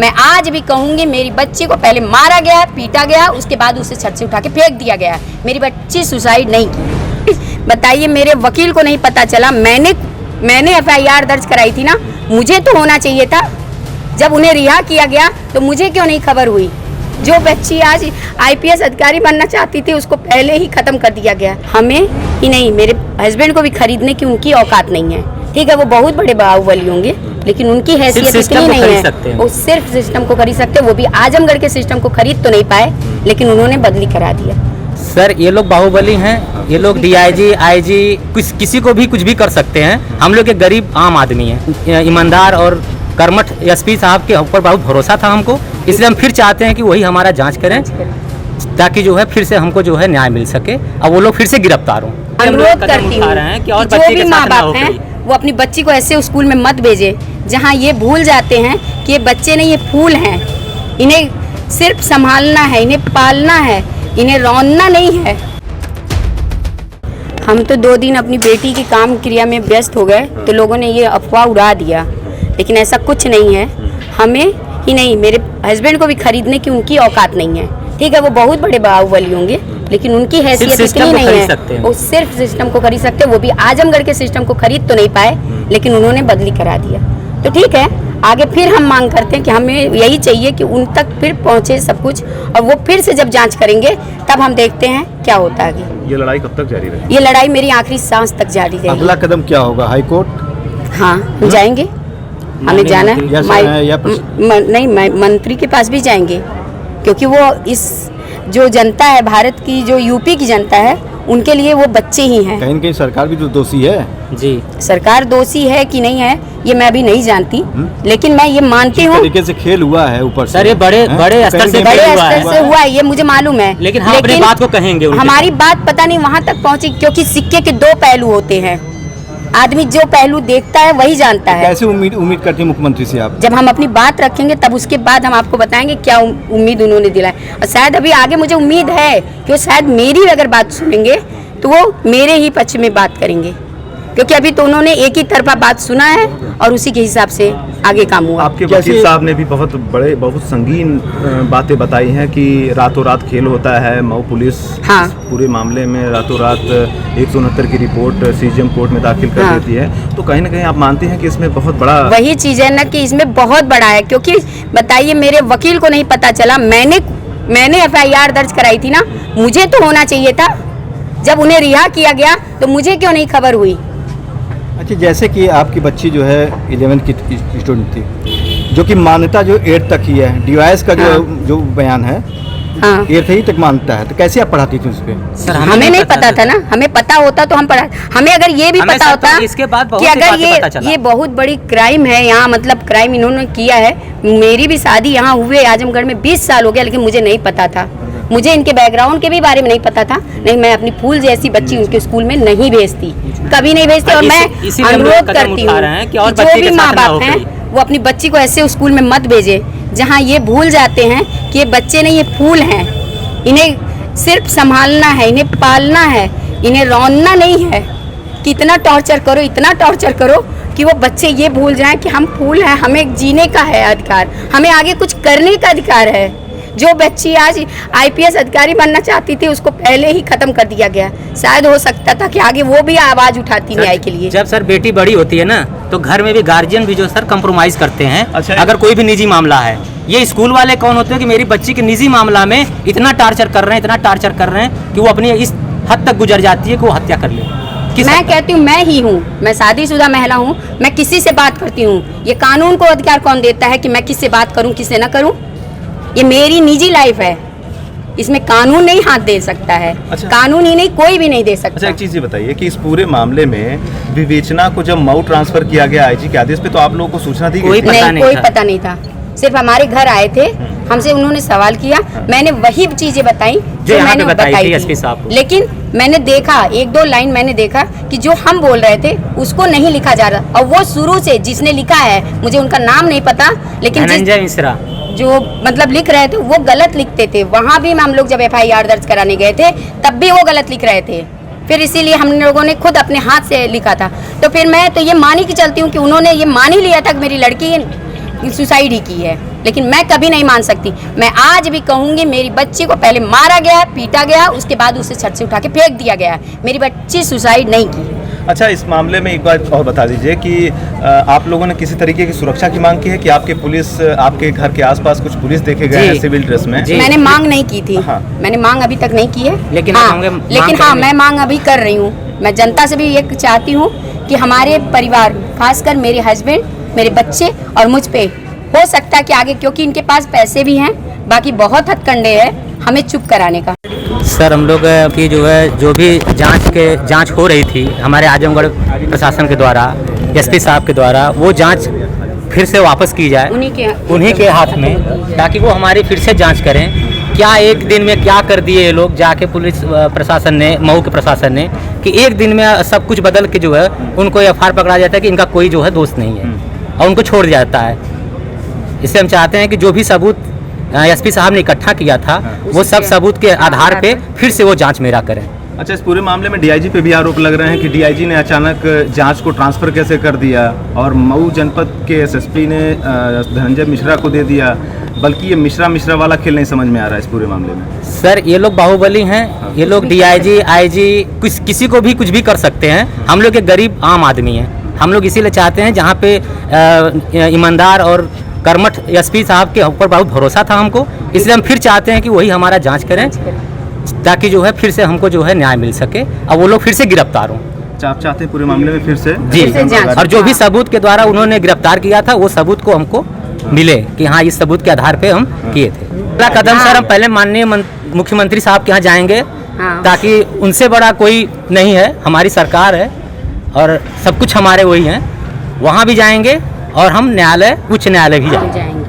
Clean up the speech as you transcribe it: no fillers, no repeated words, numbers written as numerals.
मैं आज भी कहूँगी मेरी बच्ची को पहले मारा गया, पीटा गया, उसके बाद उसे छत से उठा के फेंक दिया गया। मेरी बच्ची सुसाइड नहीं की। बताइए मेरे वकील को नहीं पता चला? मैंने FIR दर्ज कराई थी ना, मुझे तो होना चाहिए था। जब उन्हें रिहा किया गया तो मुझे क्यों नहीं खबर हुई? जो बच्ची आज IPS अधिकारी बनना चाहती थी उसको पहले ही खत्म कर दिया गया। हमें ही नहीं, मेरे हस्बैंड को भी खरीदने की उनकी औकात नहीं है। ठीक है, वो बहुत बड़े बाहुबली होंगे लेकिन उनकी हैसियत इतनी नहीं है। वो सिर्फ सिस्टम को खरीद सकते, वो भी आजमगढ़ के सिस्टम को खरीद तो नहीं पाए लेकिन उन्होंने बदली करा दिया। सर ये लोग बाहुबली हैं, ये लोग DIG IG किसी को भी कुछ भी कर सकते हैं। हम लोग एक गरीब आम आदमी हैं। ईमानदार और कर्मठ SP साहब के ऊपर बहुत भरोसा था हमको, इसलिए हम फिर चाहते हैं कि वही हमारा जांच करें ताकि जो है फिर से हमको जो है न्याय मिल सके और वो लोग फिर से गिरफ्तार हों। अनुरोध करती हूँ कि जो भी माँ बाप हैं वो अपनी बच्ची को ऐसे स्कूल में मत भेजे जहाँ ये भूल जाते हैं कि ये बच्चे नहीं, ये फूल हैं। इन्हें सिर्फ संभालना है, इन्हें पालना है, इन्हें रौनना नहीं है। हम तो 2 दिन अपनी बेटी की काम क्रिया में व्यस्त हो गए तो लोगों ने ये अफवाह उड़ा दिया, लेकिन ऐसा कुछ नहीं है। हमें ही नहीं, मेरे हस्बैंड को भी खरीदने की उनकी औकात नहीं है। ठीक है, वो बहुत बड़े बाहुबली होंगे लेकिन उनकी हैसियत इतनी नहीं है। वो सिर्फ सिस्टम को खरीद सकते, वो भी आजमगढ़ के सिस्टम को खरीद तो नहीं पाए लेकिन उन्होंने बदली करा दिया। तो ठीक है, आगे फिर हम मांग करते हैं कि हमें यही चाहिए कि उन तक फिर पहुंचे सब कुछ, और वो फिर से जब जांच करेंगे तब हम देखते हैं क्या होता है आगे। ये लड़ाई कब तक जारी रहेगी? ये लड़ाई मेरी आखिरी सांस तक जारी रहेगी। अगला कदम क्या होगा? High court? हाँ, हम जाएंगे, हमें जाना है। नहीं, मंत्री के पास भी जाएंगे क्योंकि वो इस जो जनता है भारत की, जो यूपी की जनता है, उनके लिए वो बच्चे ही हैं। कहीं न कहीं सरकार भी तो दोषी है। जी, सरकार दोषी है कि नहीं है ये मैं अभी नहीं जानती, लेकिन मैं ये मानती हूँ तरीके से खेल हुआ है ऊपर से। सर ये बड़े स्तर से हुआ है, ये मुझे मालूम है। लेकिन हम अपनी बात को कहेंगे, हमारी बात पता नहीं वहाँ तक पहुँची, क्योंकि सिक्के के 2 पहलू होते हैं। आदमी जो पहलू देखता है वही जानता है। कैसे उम्मीद करती है मुख्यमंत्री से आप? जब हम अपनी बात रखेंगे तब उसके बाद हम आपको बताएंगे क्या उम्मीद उन्होंने दिलाए। और शायद अभी आगे मुझे उम्मीद है कि वो शायद मेरी अगर बात सुनेंगे तो वो मेरे ही पक्ष में बात करेंगे, क्योंकि अभी तो उन्होंने एक ही तरफा बात सुना है और उसी के हिसाब से आगे काम हुआ। आपके वकील साहब ने भी बहुत संगीन बातें बताई हैं कि रातों रात खेल होता है। मऊ पुलिस पूरे मामले में रातों रात 169 की रिपोर्ट CGM कोर्ट में दाखिल कर देती है। तो कहीं ना कहीं आप मानते हैं कि इसमें बहुत बड़ा वही चीज है ना कि इसमें बहुत बड़ा है, क्योंकि बताइए मेरे वकील को नहीं पता चला? मैंने FIR दर्ज कराई थी ना, मुझे तो होना चाहिए था। जब उन्हें रिहा किया गया तो मुझे क्यों नहीं खबर हुई? अच्छा, जैसे कि आपकी बच्ची जो है 11th की स्टूडेंट थी, जो कि मान्यता जो 8th तक ही है, DIS का जो बयान है 8th ही तक मानता है, तो कैसे आप पढ़ाती थी उस पर? हमें नहीं पता था ना, हमें पता होता तो हम पढ़ा। हमें अगर ये भी पता होता कि अगर ये बहुत बड़ी क्राइम है यहाँ, मतलब क्राइम इन्होंने किया है। मेरी भी शादी यहाँ हुए आजमगढ़ में 20 साल हो गया, लेकिन मुझे नहीं पता था। मुझे इनके बैकग्राउंड के भी बारे में नहीं पता था। नहीं, मैं अपनी फूल जैसी बच्ची उनके स्कूल में नहीं भेजती, कभी नहीं भेजती। और मैं अनुरोध करती हूँ कि जो भी माँ बाप हैं वो अपनी बच्ची को ऐसे स्कूल में मत भेजे जहाँ ये भूल जाते हैं कि ये बच्चे नहीं, ये फूल हैं। इन्हें सिर्फ संभालना है, इन्हें पालना है, इन्हें रौनना नहीं है। कितना टॉर्चर करो, इतना टॉर्चर करो कि वो बच्चे ये भूल जाएं कि हम फूल हैं, हमें जीने का है अधिकार, हमें आगे कुछ करने का अधिकार है। जो बच्ची आज IPS अधिकारी बनना चाहती थी उसको पहले ही खत्म कर दिया गया। शायद हो सकता था कि आगे वो भी आवाज उठाती न्याय के लिए। जब सर बेटी बड़ी होती है ना तो घर में भी गार्जियन भी जो सर कंप्रोमाइज करते हैं। अच्छा, अगर कोई भी निजी मामला है, ये स्कूल वाले कौन होते हैं कि मेरी बच्ची के निजी मामला में इतना टार्चर कर रहे हैं, इतना टार्चर कर रहे हैं कि वो अपनी इस हद तक गुजर जाती है कि वो हत्या कर ले। मैं कहती हूँ मैं ही हूँ, मैं शादीशुदा महिला हूँ, मैं किसी से बात करती हूँ। ये कानून को अधिकार कौन देता है कि मैं किससे बात करूँ किससे ना करूँ? ये मेरी निजी लाइफ है, इसमें कानून नहीं हाथ दे सकता है। अच्छा, कानून ही नहीं, कोई भी नहीं दे सकता। अच्छा, एक चीज़ ये बताइए कि इस पूरे मामले में विवेचना को जब मऊ ट्रांसफर किया गया IG के आदेश पे, तो आप लोगों को सूचना दी गई? कोई पता नहीं था। सिर्फ हमारे घर आए थे, हमसे उन्होंने सवाल किया, मैंने वही चीजें बताई जो मैंने बताई थी। लेकिन मैंने देखा 1-2 लाइन मैंने देखा कि जो हम बोल रहे थे उसको नहीं लिखा जा रहा, और वो शुरू से जिसने लिखा है, मुझे उनका नाम नहीं पता, लेकिन मिश्रा जो मतलब लिख रहे थे वो गलत लिखते थे। वहाँ भी हम लोग जब FIR दर्ज कराने गए थे तब भी वो गलत लिख रहे थे। फिर इसीलिए हम लोगों ने खुद अपने हाथ से लिखा था। तो फिर मैं तो ये मान ही के चलती हूँ कि उन्होंने ये मान ही लिया था कि मेरी लड़की सुसाइड ही की है, लेकिन मैं कभी नहीं मान सकती। मैं आज भी कहूँगी मेरी बच्ची को पहले मारा गया, पीटा गया, उसके बाद उसे छत से उठा के फेंक दिया गया। मेरी बच्ची सुसाइड नहीं की। अच्छा, इस मामले में एक बात और बता दीजिए कि आप लोगों ने किसी तरीके की सुरक्षा की मांग की है कि आपके पुलिस, आपके घर के आसपास कुछ पुलिस देखे गए हैं सिविल ड्रेस में? मैंने मांग नहीं की थी। हाँ। मैंने मांग अभी तक नहीं की है, लेकिन मैं मांग अभी कर रही हूँ। मैं जनता से भी ये चाहती हूँ कि हमारे परिवार, खासकर मेरे हस्बैंड, मेरे बच्चे और मुझ पे हो सकता है कि आगे, क्योंकि इनके पास पैसे भी हैं, बाकी बहुत हथकंडे हैं हमें चुप कराने का। सर, हम लोग की जो है, जो भी जांच हो रही थी हमारे आजमगढ़ प्रशासन के द्वारा, एसपी साहब के द्वारा, वो जांच फिर से वापस की जाए उन्हीं के हाथ में, ताकि वो हमारी फिर से जांच करें। क्या एक दिन में क्या कर दिए ये लोग, जाके पुलिस प्रशासन ने, मऊ के प्रशासन ने, कि एक दिन में सब कुछ बदल के जो है उनको एफआईआर पकड़ा जाता है कि इनका कोई जो है दोस्त नहीं है और उनको छोड़ दिया जाता है। इसलिए हम चाहते हैं कि जो भी सबूत एसपी साहब ने इकट्ठा किया था, वो सब सबूत के आधार पे फिर से वो जांच मेरा करें। अच्छा, इस पूरे मामले में डीआईजी पे भी आरोप लग रहे हैं कि डीआईजी ने अचानक जांच को ट्रांसफर कैसे कर दिया और मऊ जनपद के एसएसपी ने धनंजय मिश्रा को दे दिया, बल्कि ये मिश्रा वाला खेल नहीं समझ में आ रहा है इस पूरे मामले में। सर, ये लोग बाहुबली हैं, ये लोग डीआईजी, आईजी, किसी को भी कुछ भी कर सकते हैं। हम लोग एक गरीब आम आदमी हैं। हम लोग इसीलिए चाहते हैं, जहाँ पे ईमानदार और कर्मठ एसपी साहब के ऊपर बहुत भरोसा था हमको, इसलिए हम फिर चाहते हैं कि वही हमारा जांच करें, ताकि जो है फिर से हमको जो है न्याय मिल सके और वो लोग फिर से गिरफ्तार हों। आप चाहते हैं पूरे मामले में फिर से? जी, और जो भी सबूत के द्वारा उन्होंने गिरफ्तार किया था, वो सबूत को हमको मिले कि हाँ, इस सबूत के आधार पे हम किए थे। अगला कदम सर, हम पहले माननीय मुख्यमंत्री साहब के यहाँ जाएंगे, ताकि उनसे बड़ा कोई नहीं है, हमारी सरकार है और सब कुछ हमारे वही हैं। वहाँ भी जाएंगे और हम न्यायालय, उच्च न्यायालय भी जाएंगे।